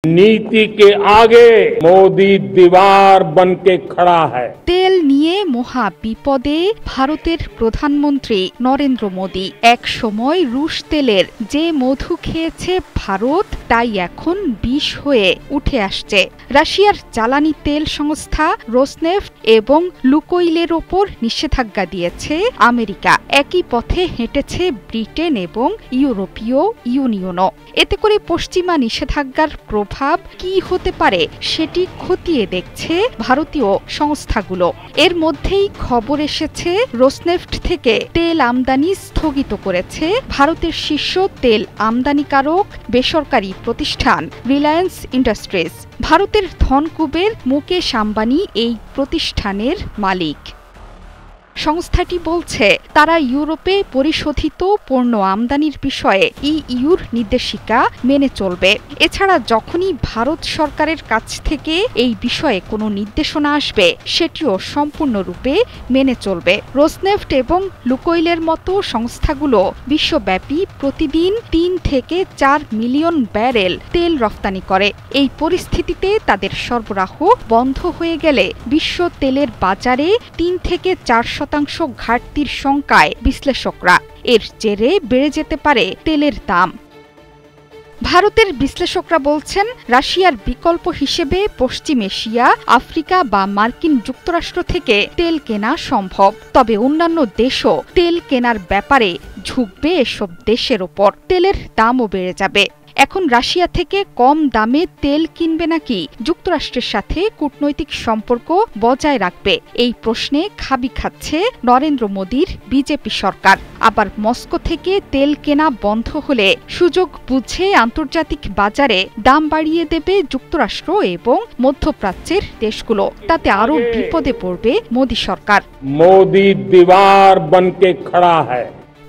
नीति के आगे मोदी दीवार बन के खड़ा है। তেল নিয়ে মহা বিপদে ভারতের প্রধানমন্ত্রী নরেন্দ্র মোদি। এক সময় রুশ তেলের যে মধু খেয়েছে ভারত তাই এখন বিষ হয়ে উঠে আসছে। রাশিয়ার জ্বালানি তেল সংস্থা রোসনেফট এবং লুকোইলের ওপর নিষেধাজ্ঞা দিয়েছে আমেরিকা। একই পথে হেঁটেছে ব্রিটেন এবং ইউরোপীয় ইউনিয়নও। এতে করে পশ্চিমা নিষেধাজ্ঞার প্রভাব কি হতে পারে সেটি খতিয়ে দেখছে ভারতীয় সংস্থাগুলো। এর মধ্যেই খবর এসেছে রোসনেফট থেকে তেল আমদানি স্থগিত করেছে ভারতের শীর্ষ তেল আমদানিকারক বেসরকারি প্রতিষ্ঠান রিলায়েন্স ইন্ডাস্ট্রিজ। ভারতের ধনকুবের মুকেশ আম্বানি এই প্রতিষ্ঠানের মালিক। সংস্থাটি বলছে তারা ইউরোপে পরিশোধিত পণ্য আমদানির বিষয়ে ইইউর নির্দেশিকা মেনে চলবে। এছাড়া যখনই ভারত সরকারের কাছ থেকে এই বিষয়ে কোনো নির্দেশনা আসবে সেটিও সম্পূর্ণরূপে মেনে চলবে। রোসনেফট এবং লুকোইলের মতো সংস্থাগুলো বিশ্বব্যাপী প্রতিদিন ৩ থেকে ৪ মিলিয়ন ব্যারেল তেল রফতানি করে। এই পরিস্থিতিতে তাদের সরবরাহ বন্ধ হয়ে গেলে বিশ্ব তেলের বাজারে ৩ থেকে ৪% ঘাটতির শঙ্কায় বিশ্লেষকরা। এর জেরে বেড়ে যেতে পারে তেলের দাম। ভারতের বিশ্লেষকরা বলছেন রাশিয়ার বিকল্প হিসেবে পশ্চিম এশিয়া, আফ্রিকা বা মার্কিন যুক্তরাষ্ট্র থেকে তেল কেনা সম্ভব। তবে অন্যান্য দেশও তেল কেনার ব্যাপারে ঝুঁকবে এসব দেশের ওপর। তেলের দামও বেড়ে যাবে। এখন রাশিয়া থেকে কম দামে তেল কিনবে নাকি যুক্তরাষ্ট্রের সাথে কূটনৈতিক সম্পর্ক বজায় রাখবে, এই প্রশ্নে খাবি খাচ্ছে নরেন্দ্র মোদির বিজেপি সরকার। আবার মস্কো থেকে তেল কেনা বন্ধ হলে সুযোগ বুঝে আন্তর্জাতিক বাজারে দাম বাড়িয়ে দেবে যুক্তরাষ্ট্র এবং মধ্যপ্রাচ্যের দেশগুলো। তাতে আরও বিপদে পড়বে মোদি সরকার। মোদি দীवार बन के खड़ा है।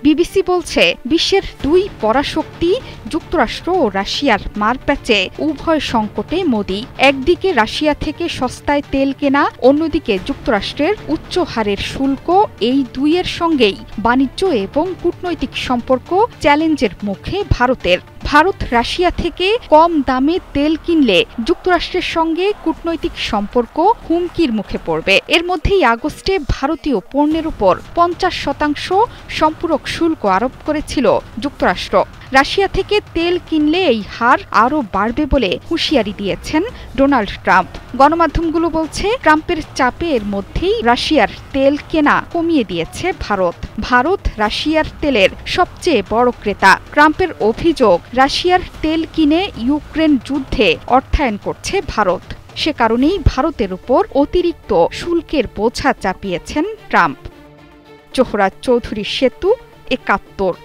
বিবিসি বলছে বিশ্বের দুই পরাশক্তি যুক্তরাষ্ট্র ও রাশিয়ার মারপ্যাচে উভয় সংকটে মোদি। একদিকে রাশিয়া থেকে সস্তায় তেল কেনা, অন্যদিকে যুক্তরাষ্ট্রের উচ্চ হারের শুল্ক, এই দুইয়ের সঙ্গেই বাণিজ্য এবং কূটনৈতিক সম্পর্ক চ্যালেঞ্জের মুখে ভারতের। ভারত রাশিয়া থেকে কম দামে তেল কিনলে যুক্তরাষ্ট্রের সঙ্গে কূটনৈতিক সম্পর্ক হুমকির মুখে পড়বে। এর মধ্যেই আগস্টে ভারতীয় পণ্যের উপর ৫০% সম্পূরক শুল্ক আরোপ করেছিল যুক্তরাষ্ট্র। রাশিয়া থেকে তেল কিনলে এই হার আরও বাড়বে বলে হুঁশিয়ারি দিয়েছেন ডোনাল্ড ট্রাম্প। গণমাধ্যমগুলো বলছে ট্রাম্পের চাপে এর মধ্যেই রাশিয়ার তেল কেনা কমিয়ে দিয়েছে ভারত। ভারত রাশিয়ার তেলের সবচেয়ে বড় ক্রেতা। ট্রাম্পের অভিযোগ রাশিয়ার তেল কিনে ইউক্রেন যুদ্ধে অর্থায়ন করছে ভারত। সে কারণেই ভারতের উপর অতিরিক্ত শুল্কের বোঝা চাপিয়েছেন ট্রাম্প। জোহরা চৌধুরী সেতু, ৭১।